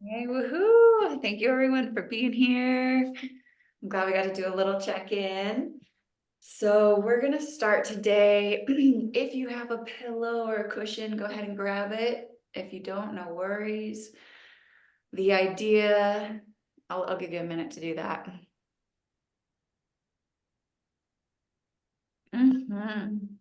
Hey, woohoo! Thank you everyone for being here. I'm glad we got to do a little check-in. So we're gonna start today. If you have a pillow or a cushion, go ahead and grab it. If you don't, no worries. The idea, I'll give you a minute to do that. Mhm.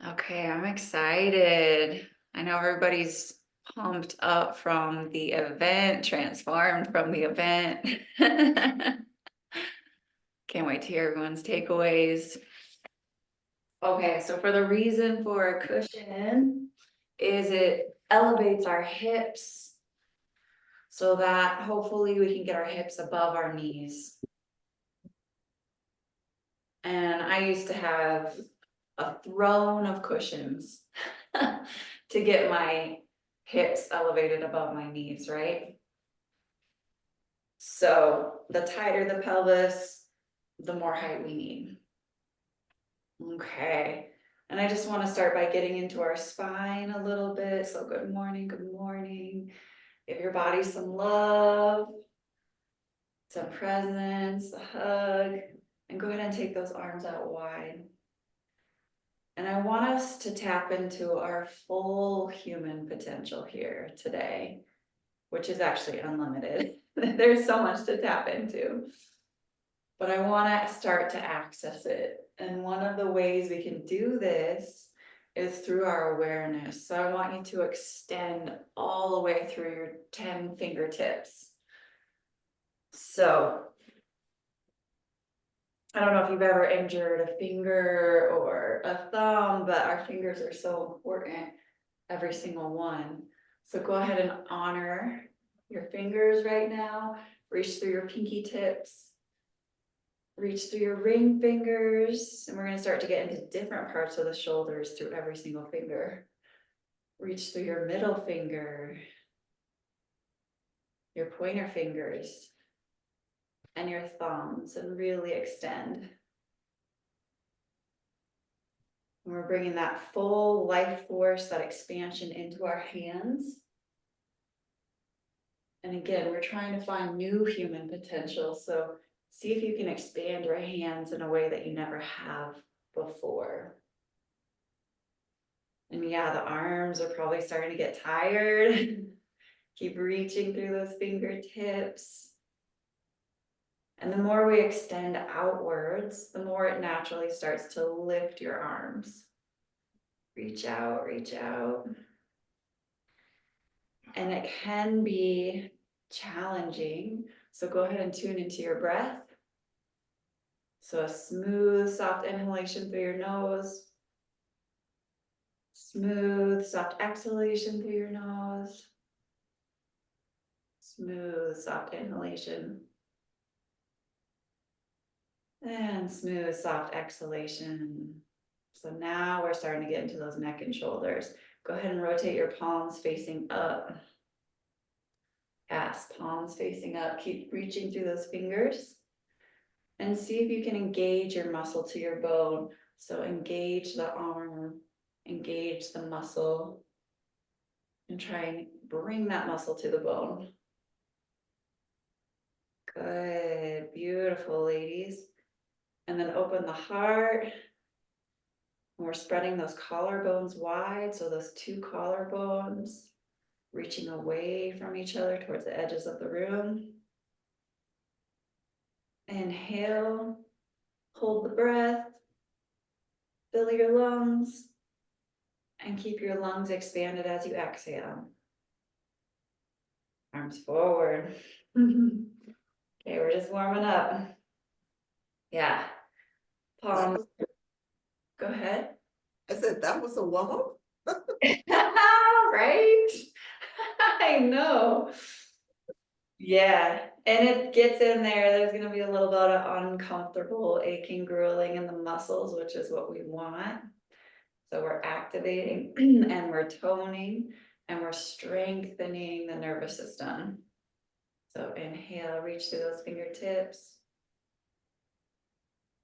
Okay, I'm excited. I know everybody's pumped up from the event, transformed from the event. Can't wait to hear everyone's takeaways. Okay, so for the reason for a cushion is it elevates our hips so that hopefully we can get our hips above our knees. And I used to have a throne of cushions to get my hips elevated above my knees, right? So the tighter the pelvis, the more height we need. Okay. And I just want to start by getting into our spine a little bit. So good morning, good morning. Give your body some love, some presence, a hug, and go ahead and take those arms out wide. And I want us to tap into our full human potential here today, which is actually unlimited. There's so much to tap into. But I want to start to access it. And one of the ways we can do this is through our awareness. So I want you to extend all the way through your 10 fingertips. So I don't know if you've ever injured a finger or a thumb, but our fingers are so important, every single one. So go ahead and honor your fingers right now. Reach through your pinky tips. Reach through your ring fingers, and we're going to start to get into different parts of the shoulders through every single finger. Reach through your middle finger, your pointer fingers, and your thumbs, and really extend. And we're bringing that full life force, that expansion into our hands. And again, we're trying to find new human potential. So see if you can expand your hands in a way that you never have before. And yeah, the arms are probably starting to get tired. Keep reaching through those fingertips. And the more we extend outwards, the more it naturally starts to lift your arms. Reach out, reach out. And it can be challenging. So go ahead and tune into your breath. So a smooth, soft inhalation through your nose. Smooth, soft exhalation through your nose. Smooth, soft inhalation. And smooth, soft exhalation. So now we're starting to get into those neck and shoulders. Go ahead and rotate your palms facing up. Yes, palms facing up. Keep reaching through those fingers. And see if you can engage your muscle to your bone. So engage the arm, engage the muscle, and try and bring that muscle to the bone. Good, beautiful, ladies. And then open the heart. And we're spreading those collarbones wide. So those two collarbones reaching away from each other towards the edges of the room. Inhale, hold the breath, fill your lungs, and keep your lungs expanded as you exhale. Arms forward. Okay, we're just warming up. Yeah. That Palms. was, Go ahead. I said that was a warm-up. Right? I know. Yeah, and it gets in there. There's going to be a little bit of uncomfortable aching, grueling in the muscles, which is what we want. So we're activating and we're toning and we're strengthening the nervous system. So inhale, reach through those fingertips.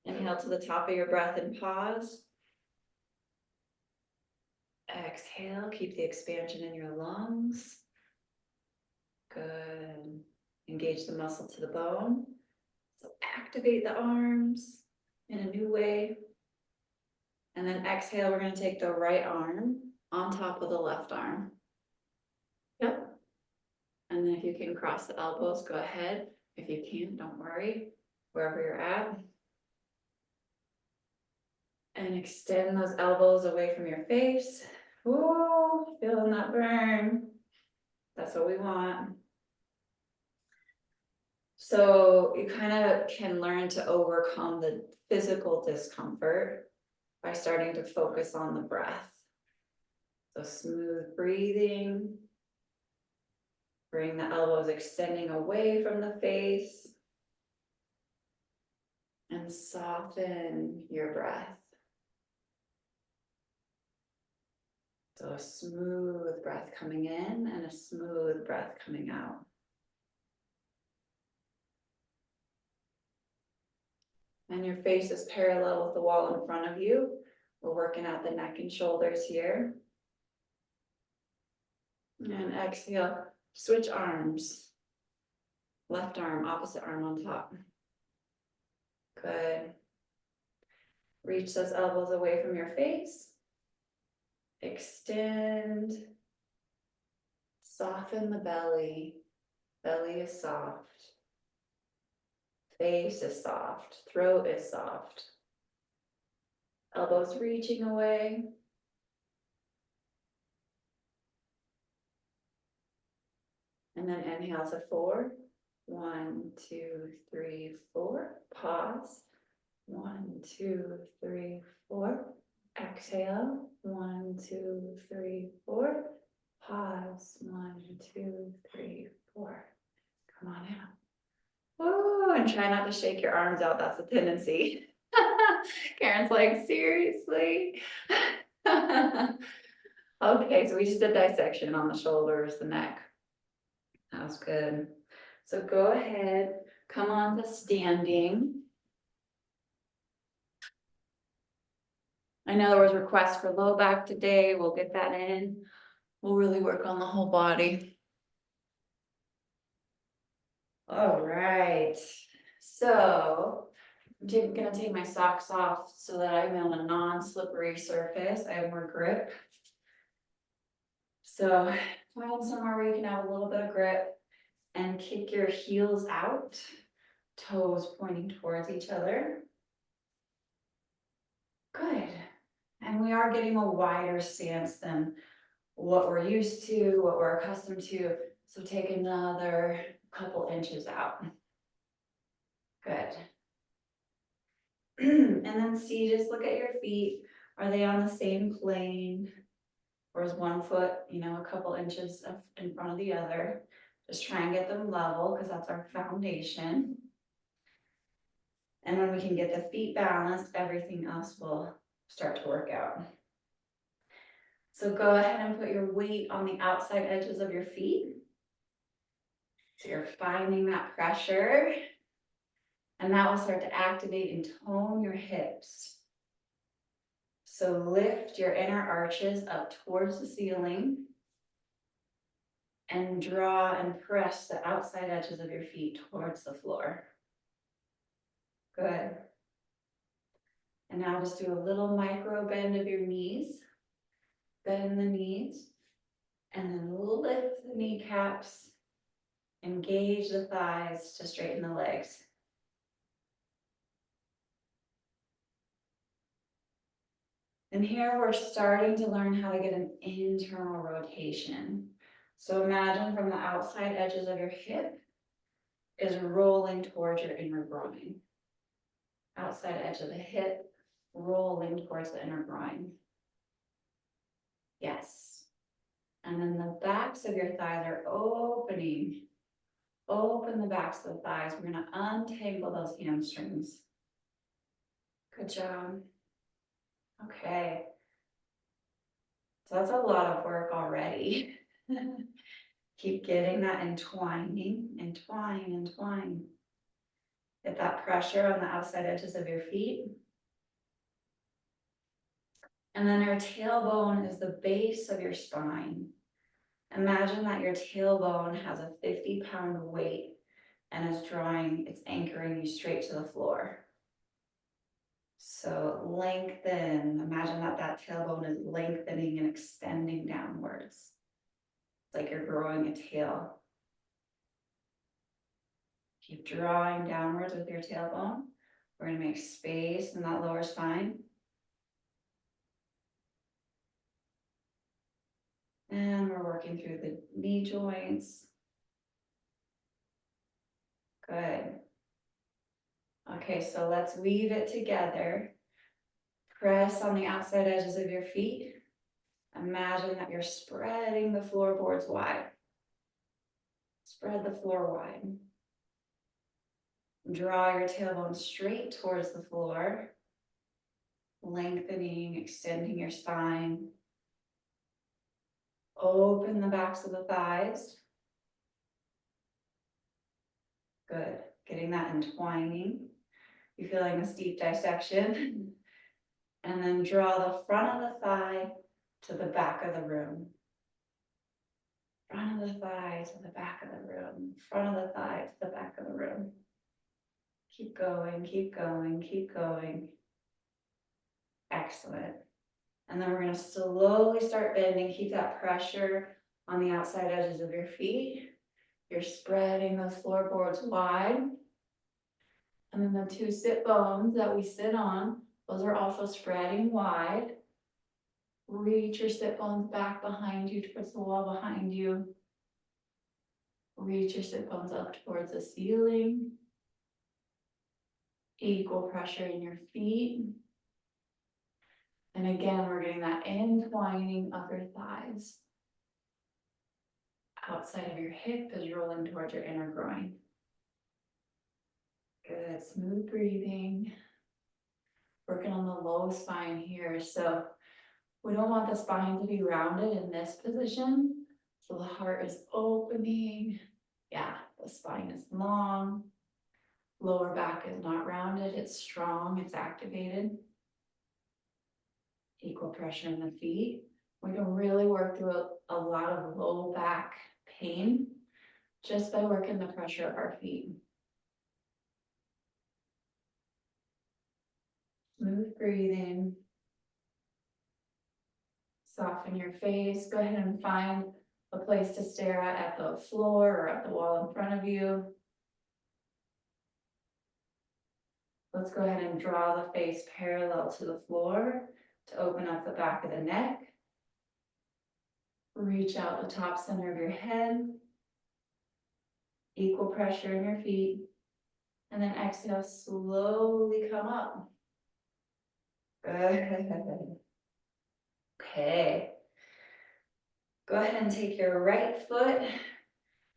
Inhale to the top of your breath and pause. exhale, keep the expansion in your lungs. Good. Engage the muscle to the bone. So activate the arms in a new way. And then exhale, we're gonna take the right arm on top of the left arm. Yep. And then if you can cross the elbows, go ahead. If you can't, don't worry, wherever you're at. And extend those elbows away from your face. Ooh, feeling that burn. That's what we want. So you kind of can learn to overcome the physical discomfort by starting to focus on the breath. So smooth breathing. Bring the elbows extending away from the face. And soften your breath. So a smooth breath coming in and a smooth breath coming out. And your face is parallel with the wall in front of you. We're working out the neck and shoulders here. And exhale, switch arms. Left arm, opposite arm on top. Good. Reach those elbows away from your face. Extend. Soften the belly. Belly is soft. Face is soft. Throat is soft. Elbows reaching away. And then inhale to 4. 1, 2, 3, 4. Pause. 1, 2, 3, 4. Exhale. 1, 2, 3, 4. Pause. 1, 2, 3, 4. Come on out. Oh, and try not to shake your arms out. That's a tendency. Karen's like, seriously? Okay, so we just did dissection on the shoulders, the neck. That was good. So go ahead, come on to standing. I know there was a request for low back today. We'll get that in. We'll really work on the whole body. All right. So I'm gonna take my socks off so that I'm on a non-slippery surface. I have more grip. So find somewhere where you can have a little bit of grip and kick your heels out, toes pointing towards each other. Good. And we are getting a wider stance than what we're used to, what we're accustomed to. So take another couple inches out. Good. And then see, just look at your feet. Are they on the same plane? Or is one foot, a couple inches in front of the other? Just try and get them level because that's our foundation. And when we can get the feet balanced, everything else will start to work out. So go ahead and put your weight on the outside edges of your feet. So you're finding that pressure. And that will start to activate and tone your hips. So lift your inner arches up towards the ceiling. And draw and press the outside edges of your feet towards the floor. Good. And now just do a little micro bend of your knees. Bend the knees. And then lift the kneecaps. Engage the thighs to straighten the legs. And here we're starting to learn how to get an internal rotation. So imagine from the outside edges of your hip is rolling towards your inner groin. Outside edge of the hip, rolling towards the inner groin. Yes. And then the backs of your thighs are opening. Open the backs of the thighs. We're going to untangle those hamstrings. Good job. Okay. So that's a lot of work already. Keep getting that entwining, entwine, entwine. Get that pressure on the outside edges of your feet. And then our tailbone is the base of your spine. Imagine that your tailbone has a 50-pound weight and it's anchoring you straight to the floor. So lengthen, imagine that that tailbone is lengthening and extending downwards. It's like you're growing a tail. Keep drawing downwards with your tailbone. We're gonna make space in that lower spine. And we're working through the knee joints. Good. Okay, so let's weave it together. Press on the outside edges of your feet. Imagine that you're spreading the floorboards wide. Spread the floor wide. Draw your tailbone straight towards the floor. Lengthening, extending your spine. Open the backs of the thighs. Good. Getting that entwining. You're feeling this deep dissection. And then draw the front of the thigh to the back of the room. Front of the thigh to the back of the room. Front of the thigh to the back of the room. Keep going, keep going, keep going. Excellent. And then we're going to slowly start bending. Keep that pressure on the outside edges of your feet. You're spreading those floorboards wide. And then the two sit bones that we sit on, those are also spreading wide. Reach your sit bones back behind you towards the wall behind you. Reach your sit bones up towards the ceiling. Equal pressure in your feet. And again, we're getting that entwining of your thighs. Outside of your hip is rolling towards your inner groin. Good, smooth breathing. Working on the low spine here. So we don't want the spine to be rounded in this position. So the heart is opening. Yeah, the spine is long. Lower back is not rounded, it's strong, it's activated. Equal pressure in the feet. We can really work through a lot of low back pain just by working the pressure of our feet. Smooth breathing. Soften your face. Go ahead and find a place to stare at the floor or at the wall in front of you. Let's go ahead and draw the face parallel to the floor to open up the back of the neck. Reach out the top center of your head. Equal pressure in your feet. And then exhale, slowly come up. Good. Okay. Go ahead and take your right foot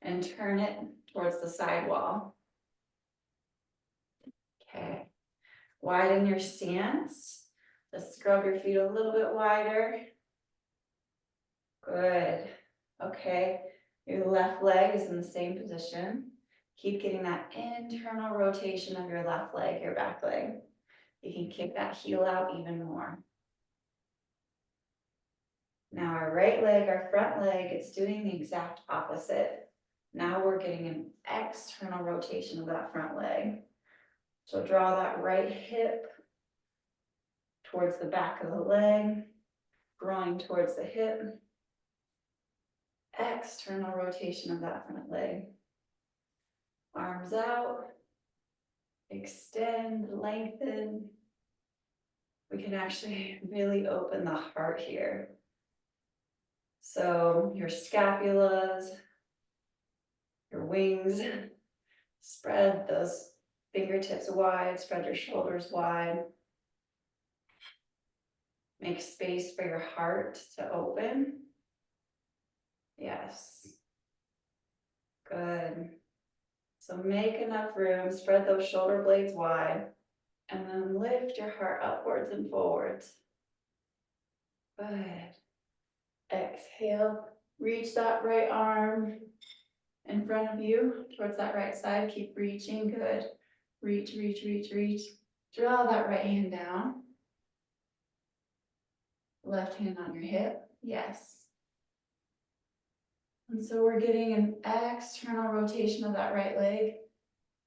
and turn it towards the side wall. Okay. Widen your stance. Just scrub your feet a little bit wider. Good. Okay. Your left leg is in the same position. Keep getting that internal rotation of your left leg, your back leg. You can kick that heel out even more. Now our right leg, our front leg, it's doing the exact opposite. Now we're getting an external rotation of that front leg. So draw that right hip towards the back of the leg, groin towards the hip. External rotation of that front leg. Arms out, extend, lengthen. We can actually really open the heart here. So your scapulas, your wings, spread those fingertips wide, spread your shoulders wide. Make space for your heart to open. Yes. Good. So make enough room, spread those shoulder blades wide, and then lift your heart upwards and forwards. Good. Exhale, reach that right arm in front of you towards that right side. Keep reaching. Good. Reach, reach, reach, reach. Draw that right hand down. Left hand on your hip, yes. And so we're getting an external rotation of that right leg,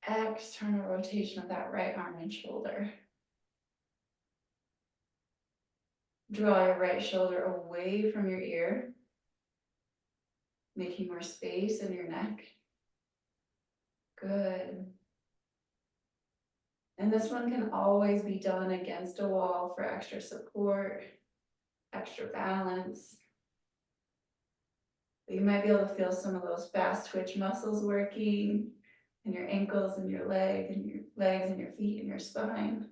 external rotation of that right arm and shoulder. Draw your right shoulder away from your ear, making more space in your neck. Good. And this one can always be done against a wall for extra support, extra balance. But you might be able to feel some of those fast twitch muscles working in your ankles and your legs and your feet and your spine.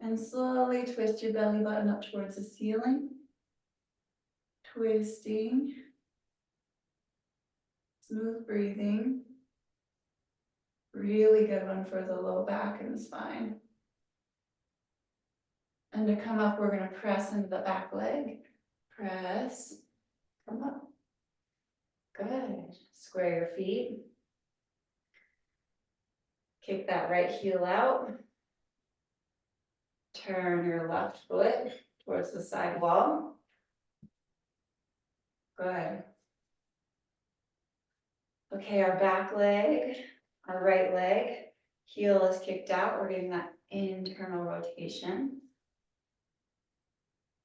And slowly twist your belly button up towards the ceiling. Twisting. Smooth breathing. Really good one for the low back and the spine. And to come up, we're going to press into the back leg. Press. Come up. Good. Square your feet. Kick that right heel out. Turn your left foot towards the side wall. Good. Okay, our back leg, our right leg, heel is kicked out. We're getting that internal rotation.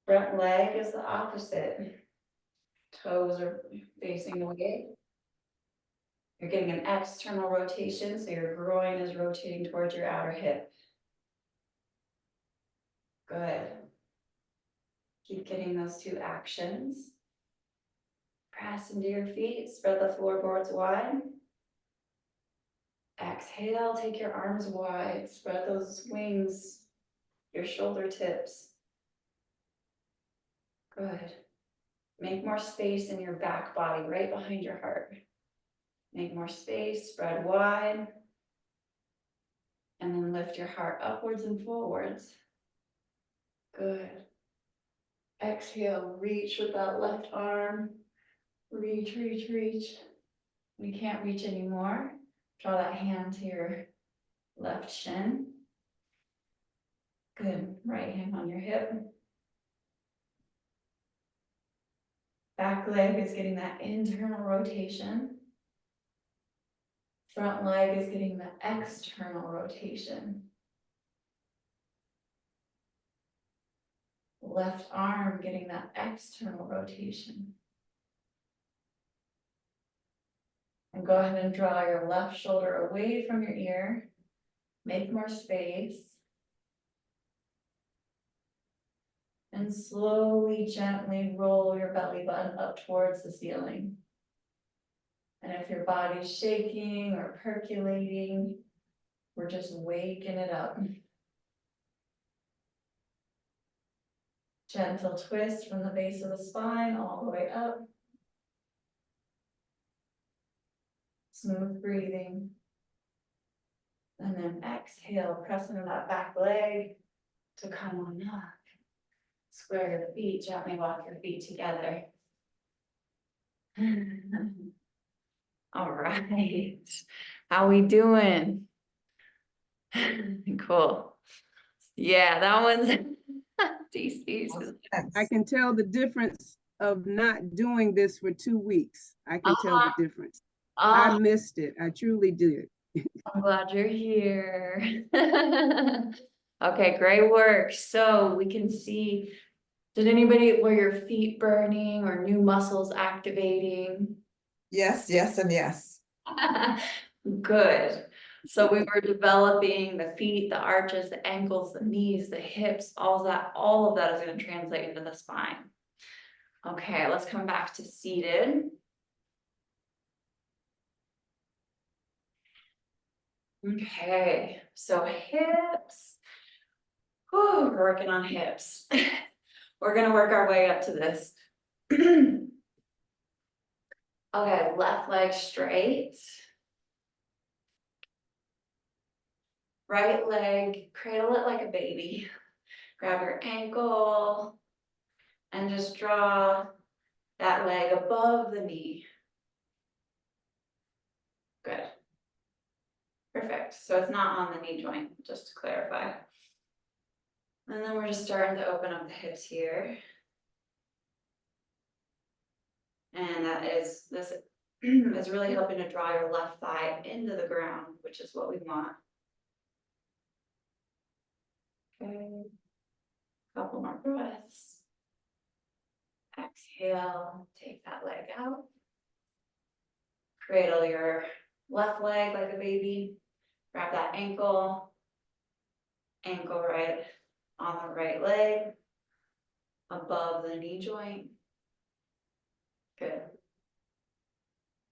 Front leg is the opposite. Toes are facing away. You're getting an external rotation, so your groin is rotating towards your outer hip. Good. Keep getting those two actions. Press into your feet, spread the floorboards wide. Exhale, take your arms wide, spread those wings, your shoulder tips. Good. Make more space in your back body, right behind your heart. Make more space, spread wide. And then lift your heart upwards and forwards. Good. Exhale, reach with that left arm. Reach, reach, reach. When you can't reach anymore, draw that hand to your left shin. Good. Right hand on your hip. Back leg is getting that internal rotation. Front leg is getting the external rotation. Left arm getting that external rotation. And go ahead and draw your left shoulder away from your ear. Make more space. And slowly, gently roll your belly button up towards the ceiling. And if your body's shaking or percolating, we're just waking it up. Gentle twist from the base of the spine all the way up. Smooth breathing. And then exhale, press into that back leg to come on up. Square your feet, gently walk your feet together. All right. How we doing? Cool. Yeah, that one's DC's. I can tell the difference of not doing this for 2 weeks. I can tell the difference. I missed it. I truly did. I'm glad you're here. Okay, great work. So we can see, did anybody, were your feet burning or new muscles activating? Yes, yes, and yes. Good. So we were developing the feet, the arches, the ankles, the knees, the hips, all of that is going to translate into the spine. Okay, let's come back to seated. Okay, so hips. Whew, we're working on hips. We're gonna work our way up to this. Okay, left leg straight. Right leg, cradle it like a baby. Grab your ankle and just draw that leg above the knee. Good. Perfect. So it's not on the knee joint, just to clarify. And then we're just starting to open up the hips here. And this is really helping to draw your left thigh into the ground, which is what we want. Okay, couple more breaths. Exhale, take that leg out. Cradle your left leg like a baby. Grab that ankle. Ankle right on the right leg. Above the knee joint. Good.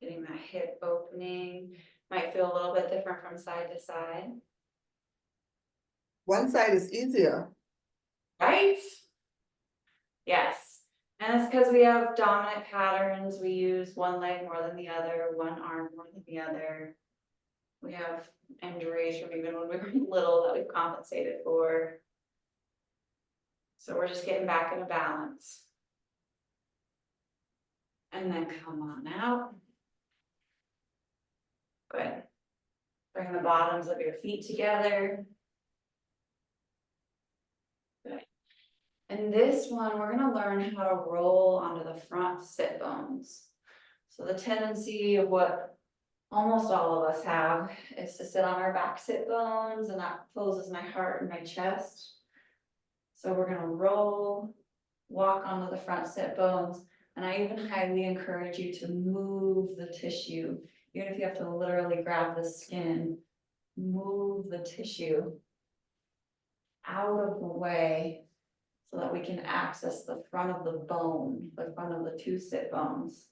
Getting that hip opening. Might feel a little bit different from side to side. One side is easier. Right? Yes. And it's because we have dominant patterns. We use one leg more than the other, one arm more than the other. We have injuries from even when we were little that we've compensated for. So we're just getting back into balance. And then come on out. Good. Bring the bottoms of your feet together. Good. And this one, we're gonna learn how to roll onto the front sit bones. So the tendency of what almost all of us have is to sit on our back sit bones, and that closes my heart and my chest. So we're gonna roll, walk onto the front sit bones, and I even highly encourage you to move the tissue, even if you have to literally grab the skin, move the tissue out of the way so that we can access the front of the bone, the front of the two sit bones.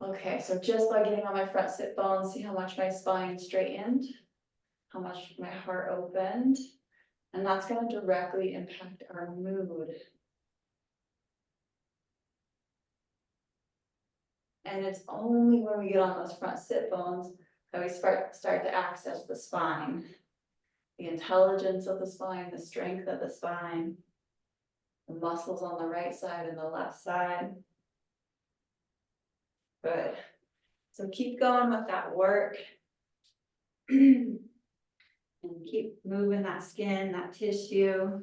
Okay, so just by getting on my front sit bones, see how much my spine straightened, how much my heart opened, and that's going to directly impact our mood. And it's only when we get on those front sit bones that we start to access the spine, the intelligence of the spine, the strength of the spine, the muscles on the right side and the left side. Good. So keep going with that work. And keep moving that skin, that tissue.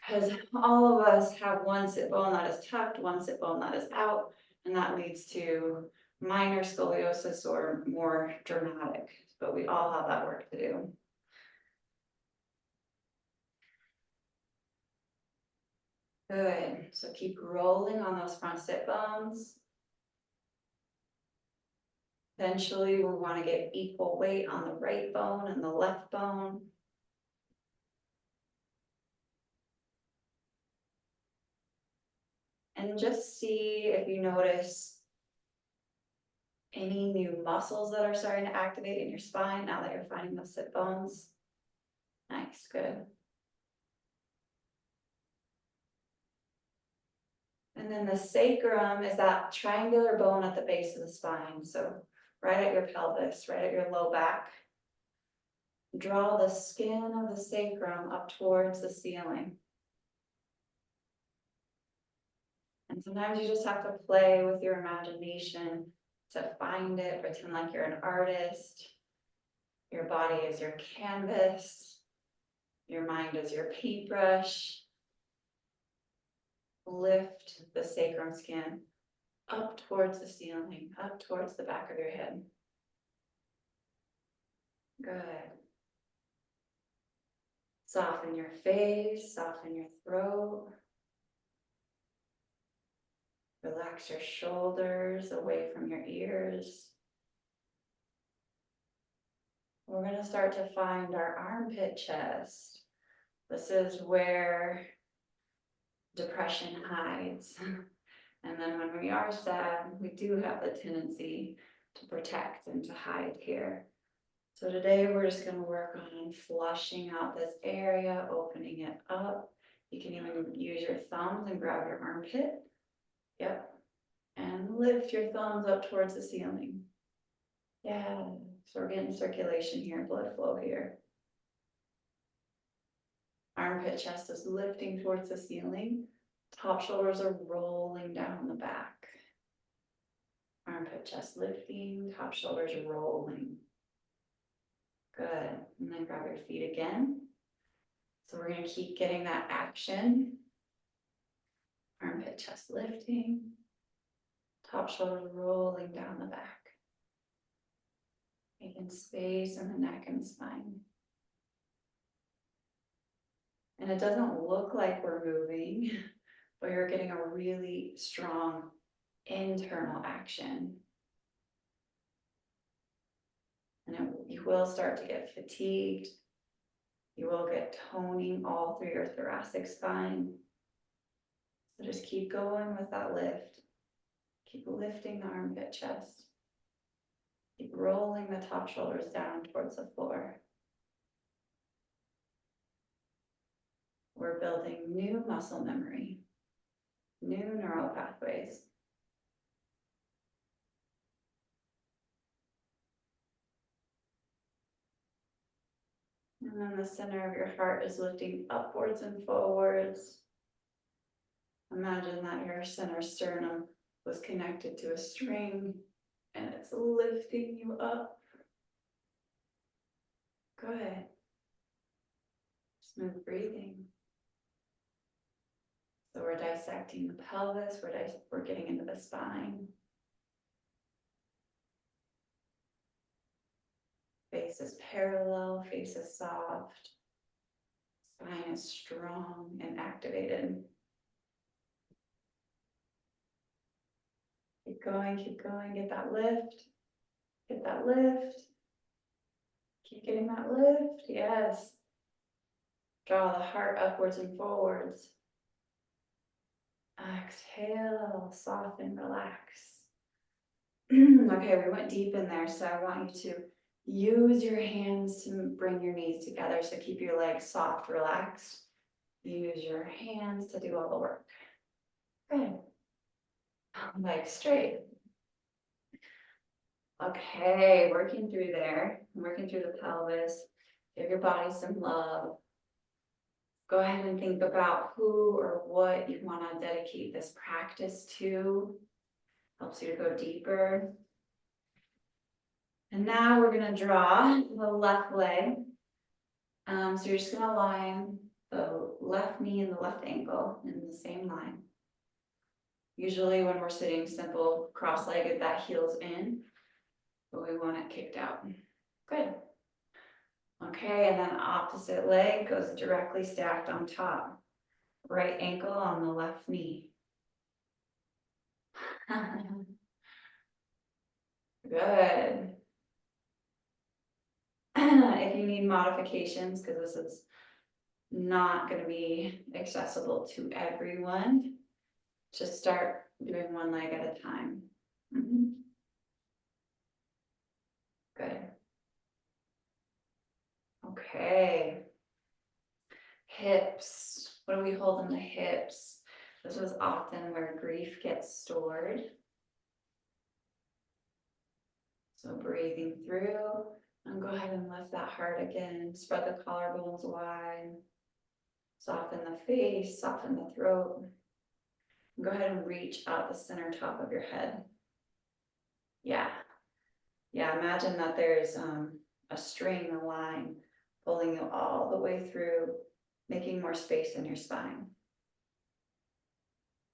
Because all of us have one sit bone that is tucked, one sit bone that is out, and that leads to minor scoliosis or more dramatic. But we all have that work to do. Good. So keep rolling on those front sit bones. Eventually, we want to get equal weight on the right bone and the left bone. And just see if you notice any new muscles that are starting to activate in your spine now that you're finding those sit bones. Nice, good. And then the sacrum is that triangular bone at the base of the spine. So right at your pelvis, right at your low back. Draw the skin of the sacrum up towards the ceiling. And sometimes you just have to play with your imagination to find it, pretend like you're an artist. Your body is your canvas. Your mind is your paintbrush. Lift the sacrum skin up towards the ceiling, up towards the back of your head. Good. Soften your face, soften your throat. Relax your shoulders away from your ears. We're going to start to find our armpit chest. This is where depression hides. And then when we are sad, we do have the tendency to protect and to hide here. So today we're just going to work on flushing out this area, opening it up. You can even use your thumbs and grab your armpit. Yep. And lift your thumbs up towards the ceiling. Yeah. So we're getting circulation here, blood flow here. Armpit chest is lifting towards the ceiling. Top shoulders are rolling down the back. Armpit chest lifting, top shoulders rolling. Good, and then grab your feet again. So we're gonna keep getting that action. Armpit, chest lifting. Top shoulders rolling down the back. Making space in the neck and spine. And it doesn't look like we're moving, but you're getting a really strong internal action. And you will start to get fatigued. You will get toning all through your thoracic spine. So just keep going with that lift. Keep lifting the armpit chest. Keep rolling the top shoulders down towards the floor. We're building new muscle memory, new neural pathways. And then the center of your heart is lifting upwards and forwards. Imagine that your center sternum was connected to a string and it's lifting you up. Good. Smooth breathing. So we're dissecting the pelvis, we're getting into the spine. Face is parallel, face is soft. Spine is strong and activated. Keep going, get that lift. Get that lift. Keep getting that lift, yes. Draw the heart upwards and forwards. Exhale, soften, relax. Okay, we went deep in there, so I want you to use your hands to bring your knees together. So keep your legs soft, relaxed. Use your hands to do all the work. Good. Legs straight. Okay, working through there, working through the pelvis. Give your body some love. Go ahead and think about who or what you want to dedicate this practice to. Helps you to go deeper. And now we're going to draw the left leg. So you're just going to line the left knee and the left ankle in the same line. Usually when we're sitting simple cross-legged, that heel's in, but we want it kicked out. Good. Okay, and then opposite leg goes directly stacked on top. Right ankle on the left knee. Good. If you need modifications, because this is not going to be accessible to everyone, just start doing one leg at a time. Good. Okay. Hips. What do we hold in the hips? This is often where grief gets stored. So breathing through, and go ahead and lift that heart again. Spread the collarbones wide. Soften the face, soften the throat. And go ahead and reach out the center top of your head. Yeah. Yeah, imagine that there's a string, a line, pulling you all the way through, making more space in your spine.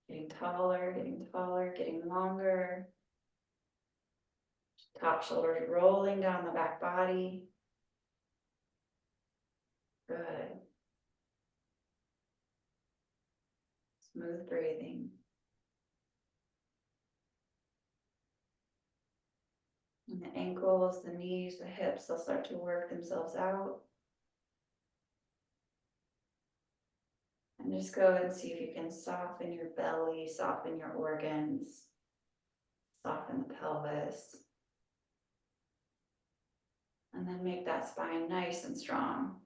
Getting taller, getting longer. Top shoulders rolling down the back body. Good. Smooth breathing. And the ankles, the knees, the hips, they'll start to work themselves out. And just go and see if you can soften your belly, soften your organs, soften the pelvis. And then make that spine nice and strong.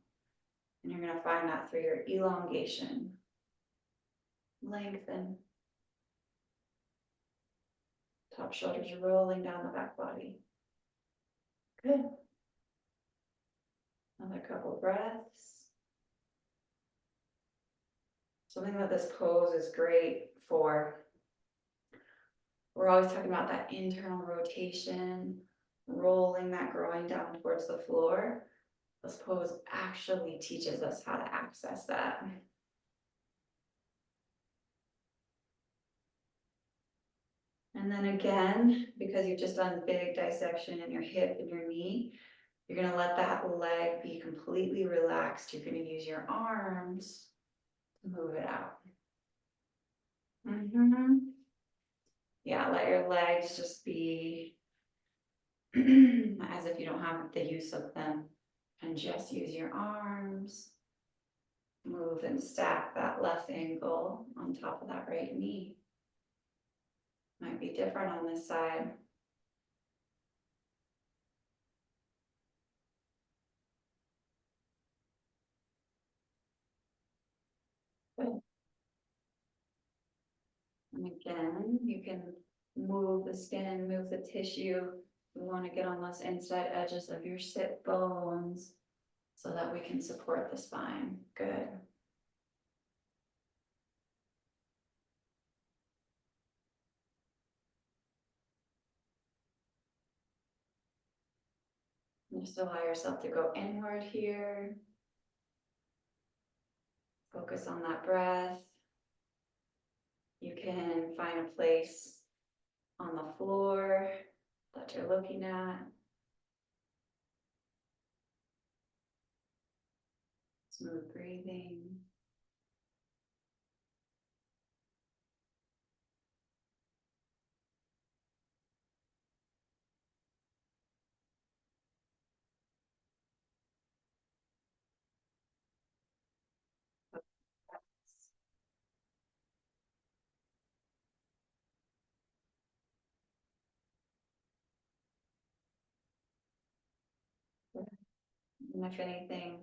And you're going to find that through your elongation. Lengthen. Top shoulders are rolling down the back body. Good. Another couple breaths. Something that this pose is great for. We're always talking about that internal rotation, rolling that groin down towards the floor. This pose actually teaches us how to access that. And then again, because you've just done big dissection in your hip and your knee, you're gonna let that leg be completely relaxed. You're gonna use your arms to move it out. Yeah, let your legs just be as if you don't have the use of them, and just use your arms. Move and stack that left ankle on top of that right knee. Might be different on this side. Good. And again, you can move the skin, move the tissue. We want to get on those inside edges of your sit bones so that we can support the spine. Good. Just allow yourself to go inward here. Focus on that breath. You can find a place on the floor that you're looking at. Smooth breathing. And if anything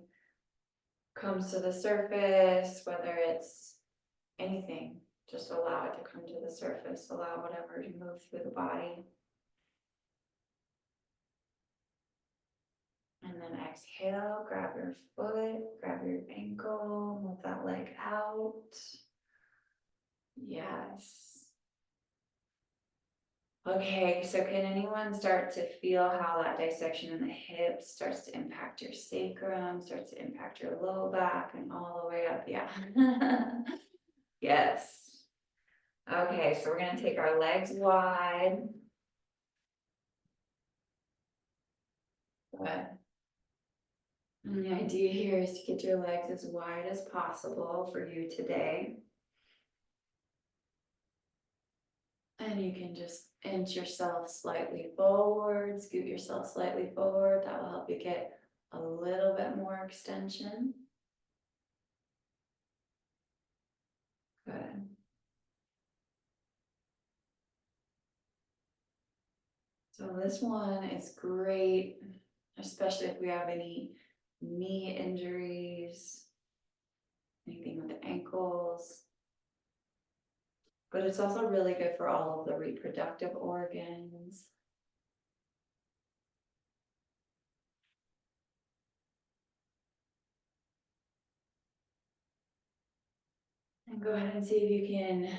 comes to the surface, whether it's anything, just allow it to come to the surface, allow whatever to move through the body. And then exhale, grab your foot, grab your ankle, move that leg out. Yes. Okay, so can anyone start to feel how that dissection in the hips starts to impact your sacrum, starts to impact your low back and all the way up? Yeah. Yes. Okay, so we're gonna take our legs wide. Good. And the idea here is to get your legs as wide as possible for you today. And you can just inch yourself slightly forward, scoot yourself slightly forward. That will help you get a little bit more extension. Good. So this one is great, especially if we have any knee injuries, anything with the ankles. But it's also really good for all of the reproductive organs. And go ahead and see if you can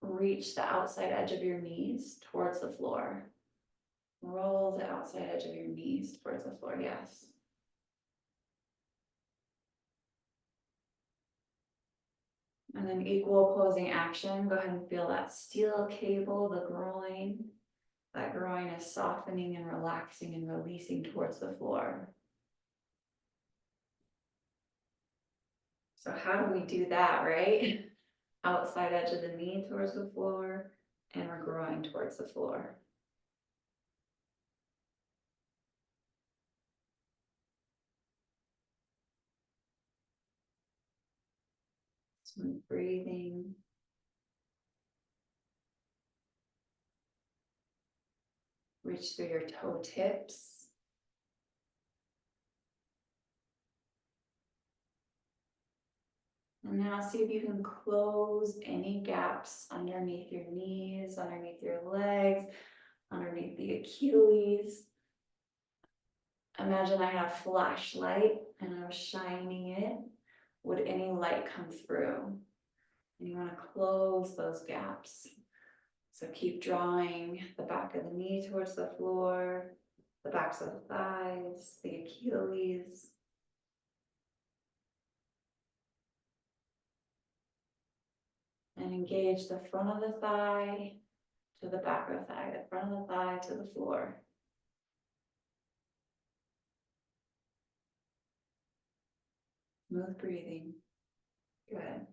reach the outside edge of your knees towards the floor. Roll the outside edge of your knees towards the floor, yes. And then equal opposing action, go ahead and feel that steel cable, the groin. That groin is softening and relaxing and releasing towards the floor. So how do we do that, right? Outside edge of the knee towards the floor and our groin towards the floor. Smooth breathing. Reach through your toe tips. And now see if you can close any gaps underneath your knees, underneath your legs, underneath the Achilles. Imagine I had a flashlight and I was shining it. Would any light come through? And you want to close those gaps. So keep drawing the back of the knee towards the floor. the backs of the thighs, the Achilles. And engage the front of the thigh to the back of the thigh, the front of the thigh to the floor. Smooth breathing. Good.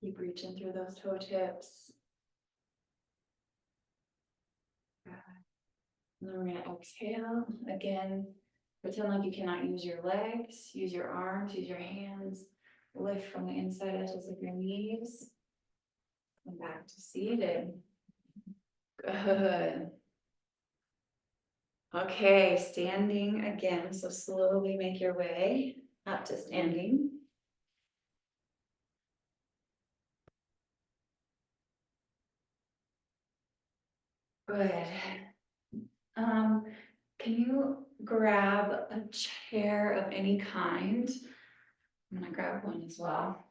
Keep reaching through those toe tips. Good. And then we're gonna exhale. Again, pretend like you cannot use your legs, use your arms, use your hands. Lift from the inside edges of your knees. And back to seated. Good. Okay, standing again, so slowly make your way up to standing. Good. Can you grab a chair of any kind? I'm gonna grab one as well.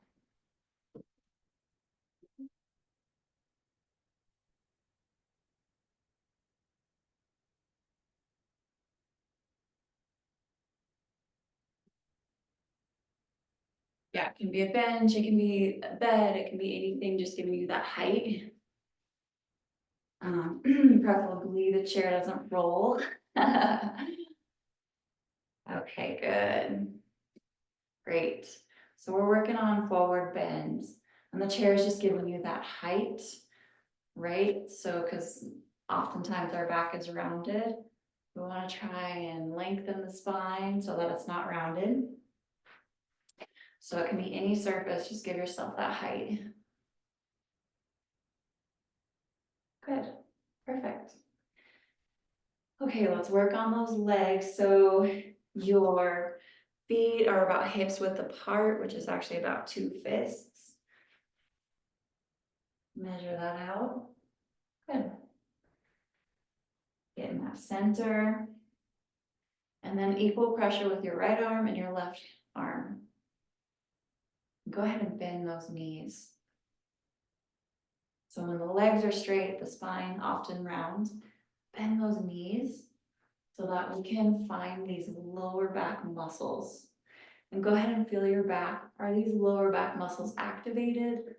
Yeah, it can be a bench, it can be a bed, it can be anything, just giving you that height. Preferably the chair doesn't roll. Okay, good. Great. So we're working on forward bends and the chair is just giving you that height, right? So, because oftentimes our back is rounded. We want to try and lengthen the spine so that it's not rounded. So it can be any surface, just give yourself that height. Good, perfect. Okay, let's work on those legs. So your feet are about hips width apart, which is actually about 2 fists. Measure that out. Good. Get in that center. And then equal pressure with your right arm and your left arm. Go ahead and bend those knees. So when the legs are straight, the spine often rounds. Bend those knees so that we can find these lower back muscles. And go ahead and feel your back. Are these lower back muscles activated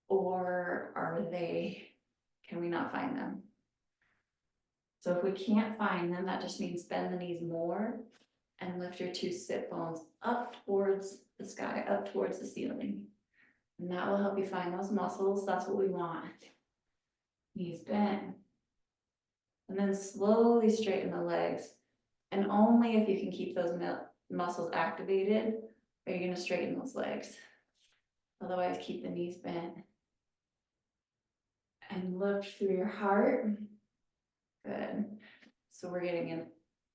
or can we not find them? So if we can't find them, that just means bend the knees more and lift your 2 sit bones up towards the sky, up towards the ceiling. And that will help you find those muscles. That's what we want. Knees bent. And then slowly straighten the legs. And only if you can keep those muscles activated are you going to straighten those legs. Otherwise, keep the knees bent. And look through your heart. Good. So we're getting an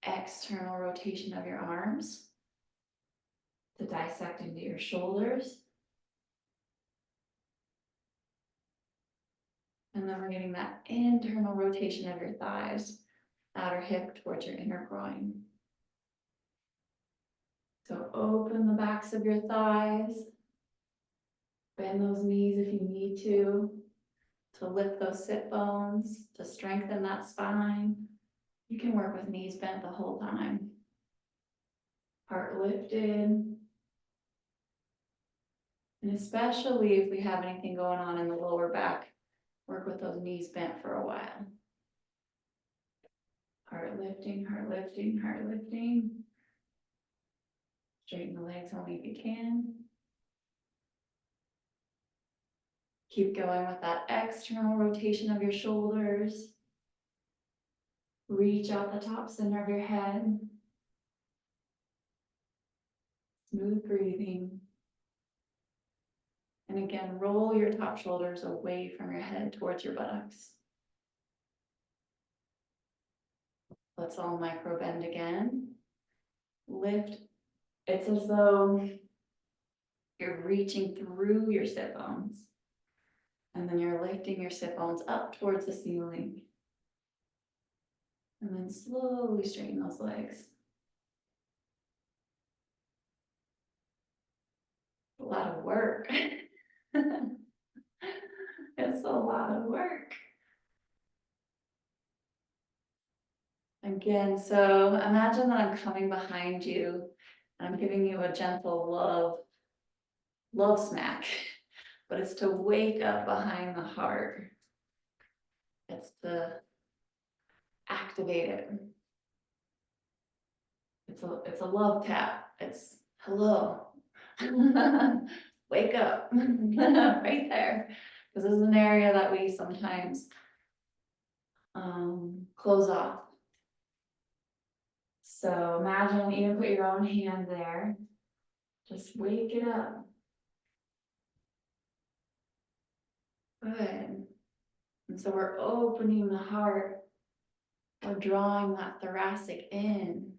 external rotation of your arms to dissect into your shoulders. And then we're getting that internal rotation of your thighs, outer hip towards your inner groin. So open the backs of your thighs. Bend those knees if you need to lift those sit bones, to strengthen that spine. You can work with knees bent the whole time. Heart lifted. And especially if we have anything going on in the lower back, work with those knees bent for a while. Heart lifting, heart lifting, heart lifting. Straighten the legs only if you can. Keep going with that external rotation of your shoulders. Reach out the top center of your head. Smooth breathing. And again, roll your top shoulders away from your head towards your buttocks. Let's all micro bend again. Lift. It's as though you're reaching through your sit bones. And then you're lifting your sit bones up towards the ceiling. And then slowly straighten those legs. A lot of work. It's a lot. lot of work. Again, so imagine that I'm coming behind you and I'm giving you a gentle love smack, but it's to wake up behind the heart. It's to activate it. It's a love tap. It's hello. Wake up right there. Because this is an area that we sometimes close off. So imagine, even put your own hand there. Just wake it up. Good. And so we're opening the heart. We're drawing that thoracic in.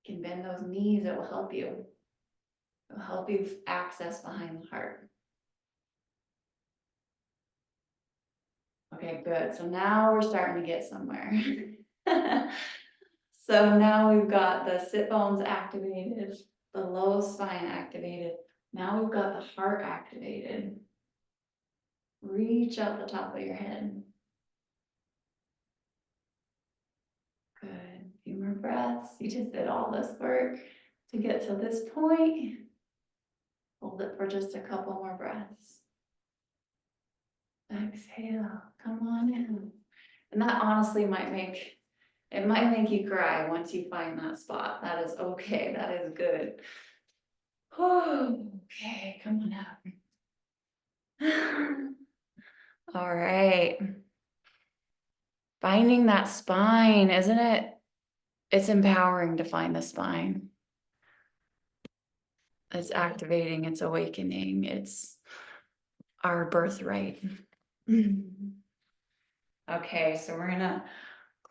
You can bend those knees, it will help you. It will help you access behind the heart. Okay, good. So now we're starting to get somewhere. So now we've got the sit bones activated, the low spine activated. Now we've got the heart activated. Reach out the top of your head. Good. A few more breaths. You just did all this work to get to this point. Hold it for just a couple more breaths. Exhale. Come on in. And that honestly might make you cry once you find that spot. That is okay. That is good. Okay, come on up. All right. Finding that spine, isn't it? It's empowering to find the spine. It's activating, it's awakening, it's our birthright. Okay, so we're gonna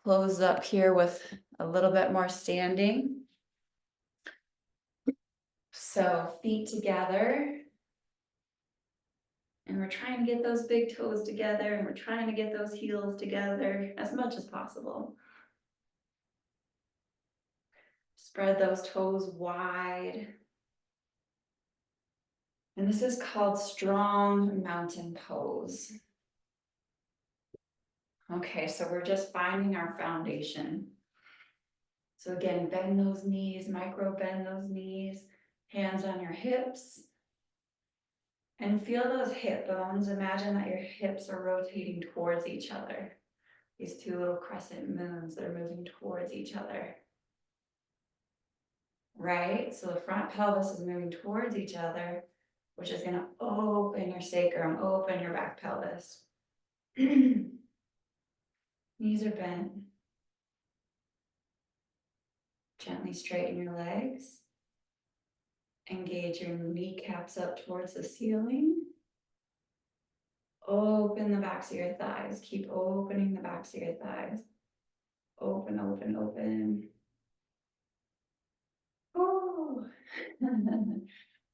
close up here with a little bit more standing. So feet together. And we're trying to get those big toes together, and we're trying to get those heels together as much as possible. Spread those toes wide. And this is called strong mountain pose. Okay, so we're just finding our foundation. So again, bend those knees, micro bend those knees, hands on your hips. And feel those hip bones. Imagine that your hips are rotating towards each other. These two little crescent moons that are moving towards each other. Right? So the front pelvis is moving towards each other, which is going to open your sacrum, open your back pelvis. Knees are bent. Gently straighten your legs. Engage your kneecaps up towards the ceiling. Open the backs of your thighs. Keep opening the backs of your thighs. Open, open, open. Oh.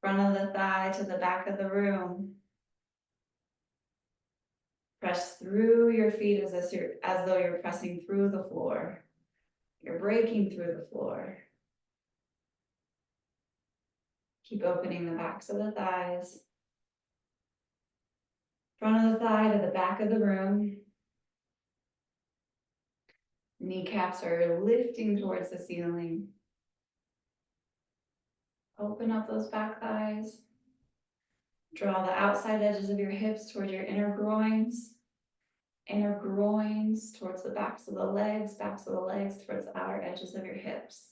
Front of the thigh to the back of the room. Press through your feet as though you're pressing through the floor. You're breaking through the floor. Keep opening the backs of the thighs. Front of the thigh to the back of the room. Kneecaps are lifting towards the ceiling. Open up those back thighs. Draw the outside edges of your hips toward your inner groins towards the backs of the legs towards the outer edges of your hips.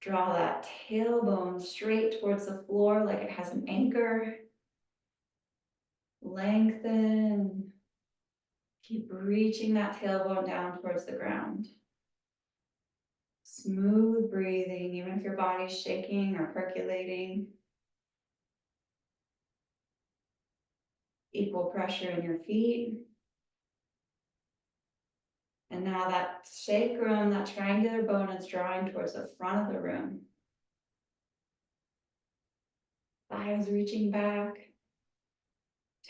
Draw that tailbone straight towards the floor like it has an anchor. Lengthen. Keep reaching that tailbone down towards the ground. Smooth breathing, even if your body's shaking or percolating. Equal pressure in your feet. And now that sacrum, that triangular bone is drawing towards the front of the room. Thighs reaching back.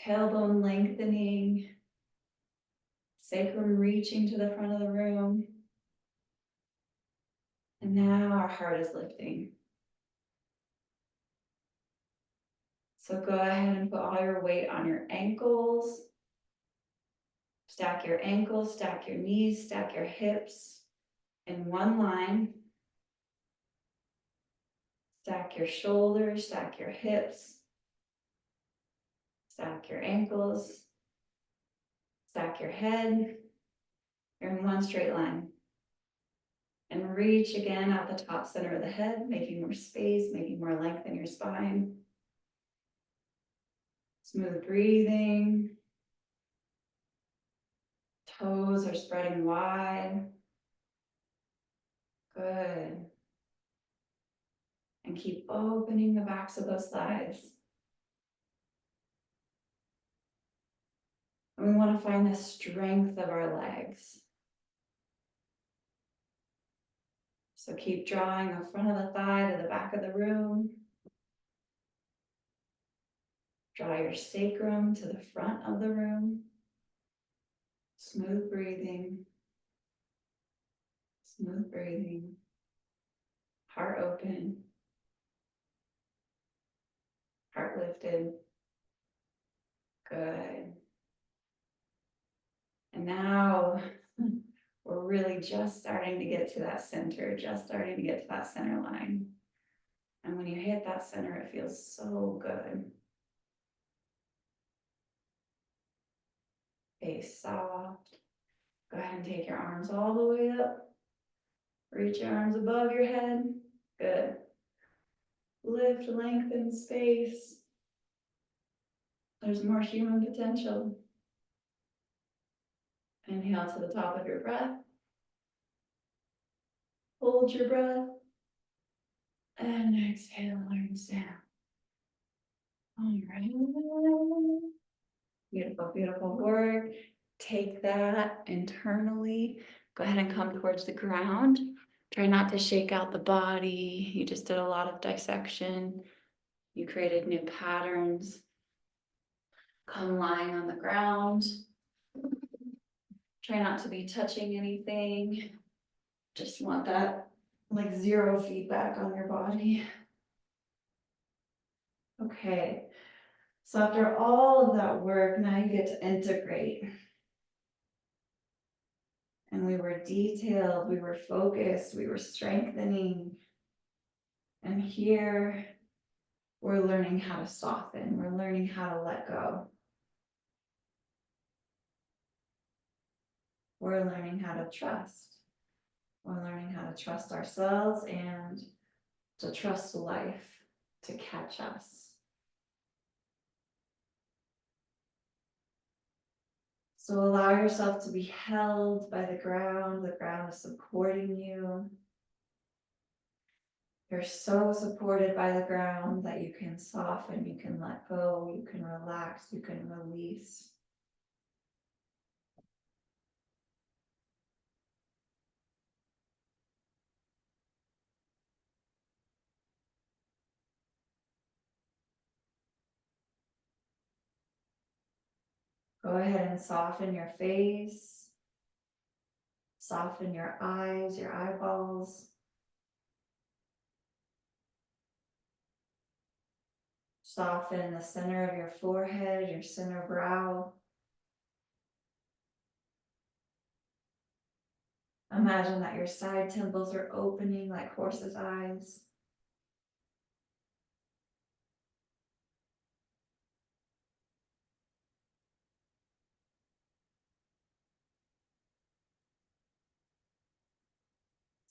Tailbone lengthening. Sacrum reaching to the front of the room. And now our heart is lifting. So go ahead and put all your weight on your ankles. Stack your ankles, stack your knees, stack your hips in one line. Stack your shoulders, stack your hips. Stack your ankles. Stack your head. You're in one straight line. And reach again out the top center of the head, making more space, making more length in your spine. Smooth breathing. Toes are spreading wide. Good. And keep opening the backs of those thighs. And we want to find the strength of our legs. So keep drawing the front of the thigh to the back of the room. Draw your sacrum to the front of the room. Smooth breathing. Smooth breathing. Heart open. Heart lifted. Good. And now we're really just starting to get to that center, just starting to get to that center line. And when you hit that center, it feels so good. Face soft. Go ahead and take your arms all the way up. Reach your arms above your head. Good. Lift, lengthen, space. There's more human potential. Inhale to the top of your breath. Hold your breath. And exhale, arms down. All right. Beautiful, beautiful work. Take that internally. Go ahead and come towards the ground. Try not to shake out the body. You just did a lot of dissection. You created new patterns. Come lying on the ground. Try not to be touching anything. Just want that like zero feedback on your body. Okay. So after all of that work, now you get to integrate. And we were detailed, we were focused, we were strengthening. And here we're learning how to soften, we're learning how to let go. We're learning how to trust. We're learning how to trust ourselves and to trust life to catch us. So allow yourself to be held by the ground is supporting you. You're so supported by the ground that you can soften, you can let go, you can relax, you can release. Go ahead and soften your face, soften your eyes, your eyeballs. Soften the center of your forehead, your center brow. Imagine that your side temples are opening like horse's eyes.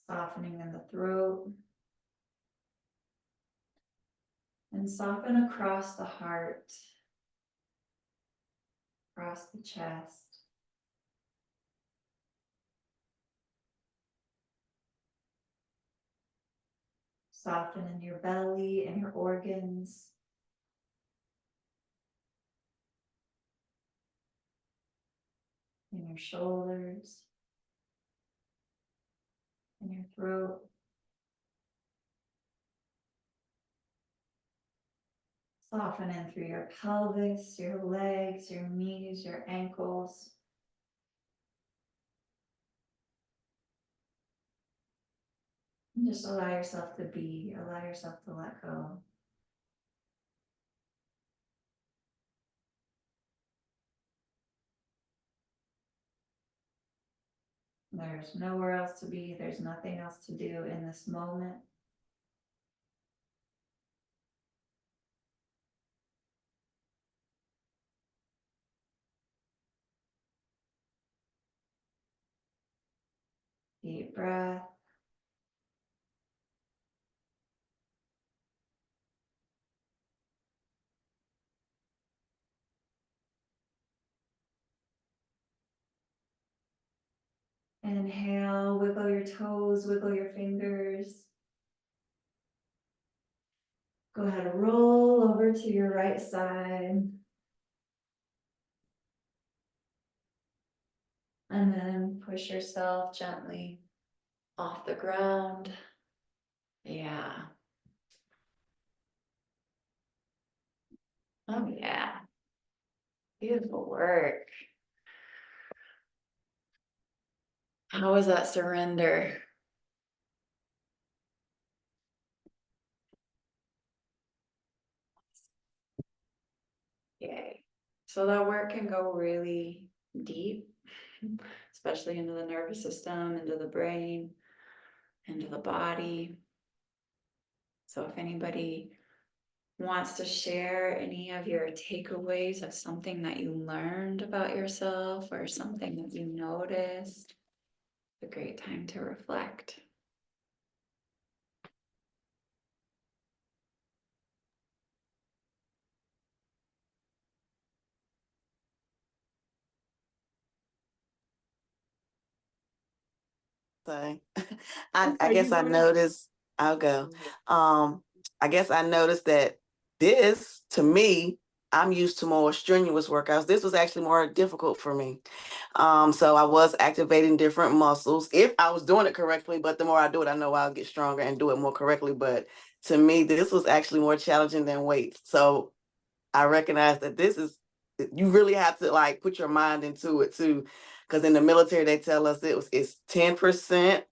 Softening in the throat. And soften across the heart, across the chest. Soften in your belly and your organs. In your shoulders. In your throat. Soften in through your pelvis, your legs, your knees, your ankles. And just allow yourself to be, allow yourself to let go. There's nowhere else to be. There's nothing else to do in this moment. Deep breath. Inhale, wiggle your toes, wiggle your fingers. Go ahead and roll over to your right side. And then push yourself gently off the ground. Yeah. Oh, yeah. Beautiful work. How was that surrender? Yay. So that work can go really deep, especially into the nervous system, into the brain, into the body. So if anybody wants to share any of your takeaways of something that you learned about yourself or something that you noticed, it's a great time to reflect. Say, I Are guess you I gonna? noticed, I'll go. I guess I noticed that this, to me, I'm used to more strenuous workouts. This was actually more difficult for me. So I was activating different muscles if I was doing it correctly, but the more I do it, I know I'll get stronger and do it more correctly. But to me, this was actually more challenging than weights. So I recognize that this is, you really have to like put your mind into it too. Because in the military, they tell us it's 10%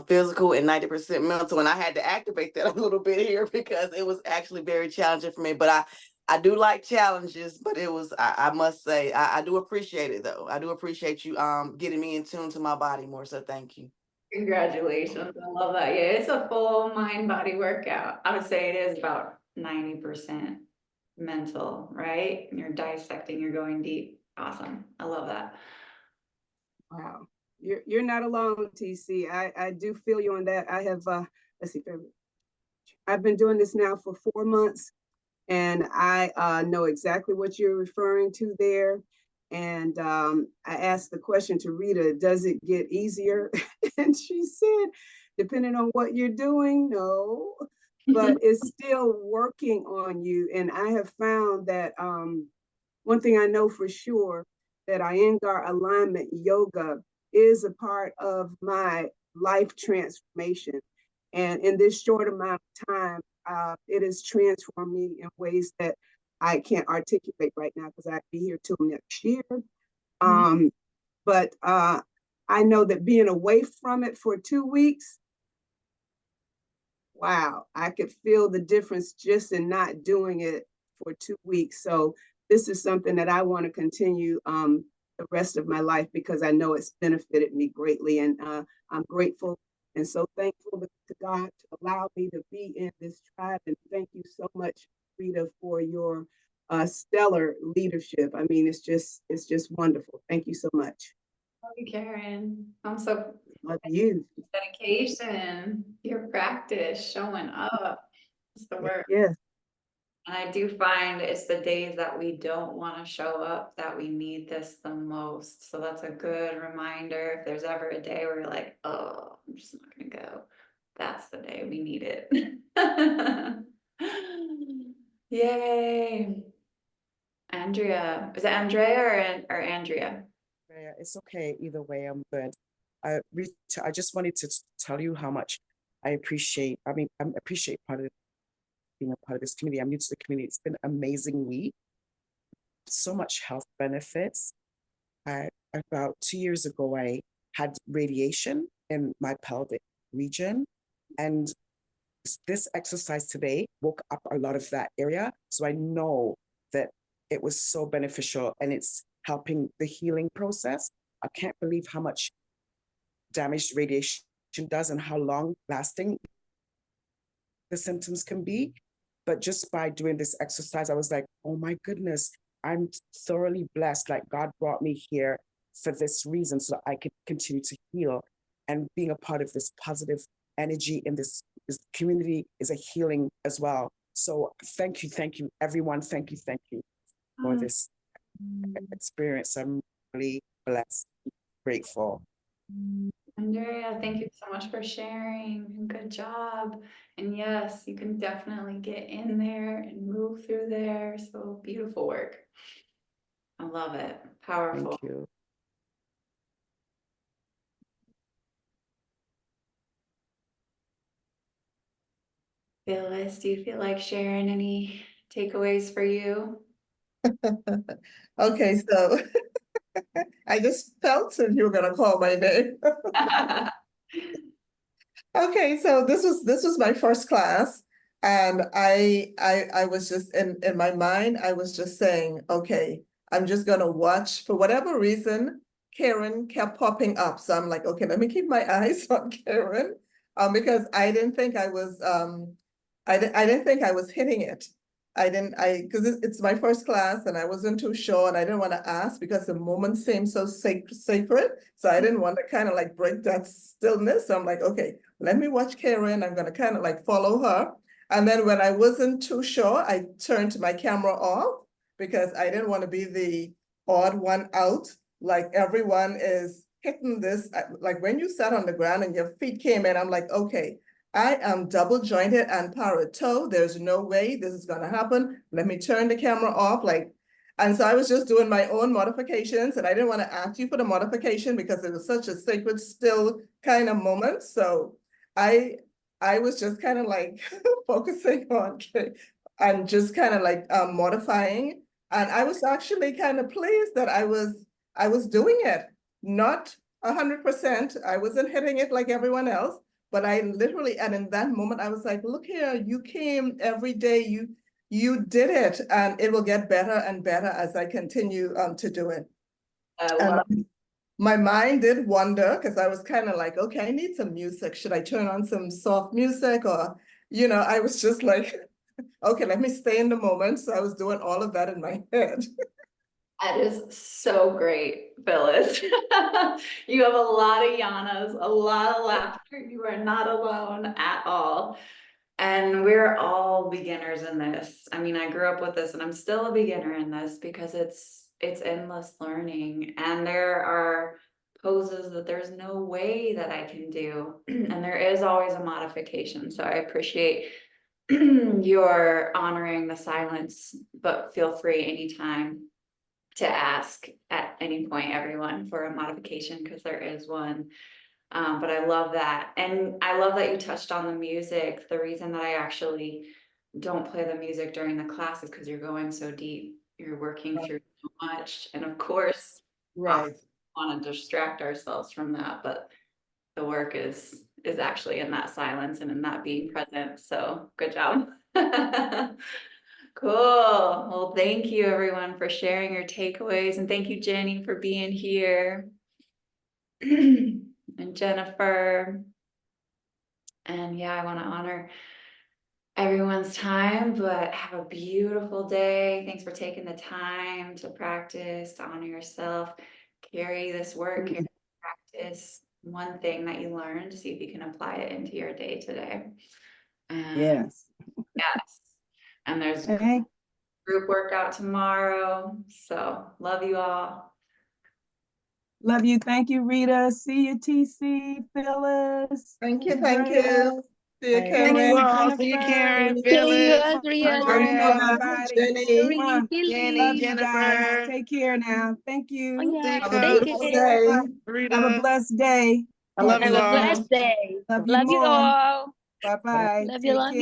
physical and 90% mental. And I had to activate that a little bit here because it was actually very challenging for me. But I do like challenges, but it was, I must say, I do appreciate it though. I do appreciate you getting me in tune to my body more. So thank you. Congratulations. I love that. Yeah, it's a full mind body workout. I would say it is about 90% mental, right? And you're dissecting, you're going deep. Awesome. I love that. Wow. You're not alone, TC. I do feel you on that. I have let's see, I've been doing this now for 4 months, and I know exactly what you're referring to there. And I asked the question to Rita, does it get easier? And she said, depending on what you're doing, no, but it's still working on you. And I have found that one thing I know for sure, that Iyengar alignment yoga is a part of my life transformation. And in this short amount of time, it has transformed me in ways that I can't articulate right now because I'd be here till next year. But I know that being away from it for 2 weeks, wow, I could feel the difference just in not doing it for 2 weeks. So this is something that I want to continue the rest of my life because I know it's benefited me greatly. And I'm grateful and so thankful to God to allow me to be in this tribe. And thank you so much, Rita, for your stellar leadership. I mean, it's just wonderful. Thank you so much. Love you, Karen. I'm so Love you. dedication, your practice, showing up. It's the work. Yes. And I do find it's the days that we don't want to show up that we need this the most. So that's a good reminder. If there's ever a day where you're like, oh, I'm just not going to go, that's the day we need it. Yay. Andrea, is it Andrea or Andrea? It's okay. Either way, I'm good. Rita, I just wanted to tell you how much I appreciate. I appreciate being a part of this community. I'm new to the community. It's been an amazing week. So much health benefits. About 2 years ago, I had radiation in my pelvic region, and this exercise today woke up a lot of that area. So I know that it was so beneficial and it's helping the healing process. I can't believe how much damage radiation does and how long lasting the symptoms can be. But just by doing this exercise, I was like, oh my goodness, I'm thoroughly blessed. Like God brought me here for this reason, so I could continue to heal. And being a part of this positive energy in this community is a healing as well. So thank you, everyone. Thank you for this experience. I'm really blessed, grateful. Andrea, thank you so much for sharing, and good job. And yes, you can definitely get in there and move through there. So beautiful work. I love it. Powerful. Thank you. Phyllis, do you feel like sharing any takeaways for you? Okay, so I just felt that you were gonna call my name. Okay, so this was my first class, and I was just in my mind, I was just saying, okay, I'm just gonna watch. For whatever reason, Karen kept popping up, so I'm like, okay, let me keep my eyes on Karen, because I didn't think I was I didn't think I was hitting it. Because it's my first class and I wasn't too sure and I didn't want to ask because the moment seemed so sacred. So I didn't want to kind of like break that stillness. So I'm like, okay, let me watch Karen. I'm going to kind of like follow her. And then when I wasn't too sure, I turned my camera off because I didn't want to be the odd one out. Like everyone is hitting this. Like when you sat on the ground and your feet came in, I'm like, okay, I am double jointed and para-toe. There's no way this is gonna happen. Let me turn the camera off. And so I was just doing my own modifications and I didn't want to ask you for the modification because it was such a sacred, still kind of moment. So I was just kind of like focusing on and just kind of like modifying. And I was actually kind of pleased that I was doing it. Not 100%. I wasn't hitting it like everyone else. But I literally, and in that moment, I was like, look here, you came every day, you did it, and it will get better and better as I continue to do it. And my mind did wander because I was kind of like, okay, I need some music. Should I turn on some soft music? Or, I was just like, okay, let me stay in the moment. So I was doing all of that in my head. That is so great, Phyllis. You have a lot of yanas, a lot of laughter. You are not alone at all. And we're all beginners in this. I mean, I grew up with this and I'm still a beginner in this because it's endless learning. And there are poses that there's no way that I can do. And there is always a modification. So I appreciate your honoring the silence, but feel free anytime to ask at any point, everyone, for a modification, because there is one. But I love that. And I love that you touched on the music. The reason that I actually don't play the music during the class is because you're going so deep. You're working through so much. And of course, Right. want to distract ourselves from that, but the work is actually in that silence and in that being present. So good job. Cool. Well, thank you everyone for sharing your takeaways, and thank you, Jenny, for being here. And Jennifer. And yeah, I want to honor everyone's time, but have a beautiful day. Thanks for taking the time to practice, to honor yourself, carry this work, carry practice. One thing that you learned, see if you can apply it into your day today. Yes. Yes. And there's Okay. group workout tomorrow. So love you all. Love you. Thank you, Rita. See you, TC, Phyllis. Thank you. Thank Andrea. you. See you, Bye. Karen. Thank you all. See you, Jennifer. Karen, Thank you, Phyllis, Adriana. Andrea, Everybody. Jenny. Mwah. Jenny, Love you guys. Jennifer. Take care now. Thank Oh you. yeah, Have a take beautiful care. day. Have a Rita. blessed day. I love Have you a all. blessed day. Love you Love you more. all. Bye-bye. Love you, Take love care. you.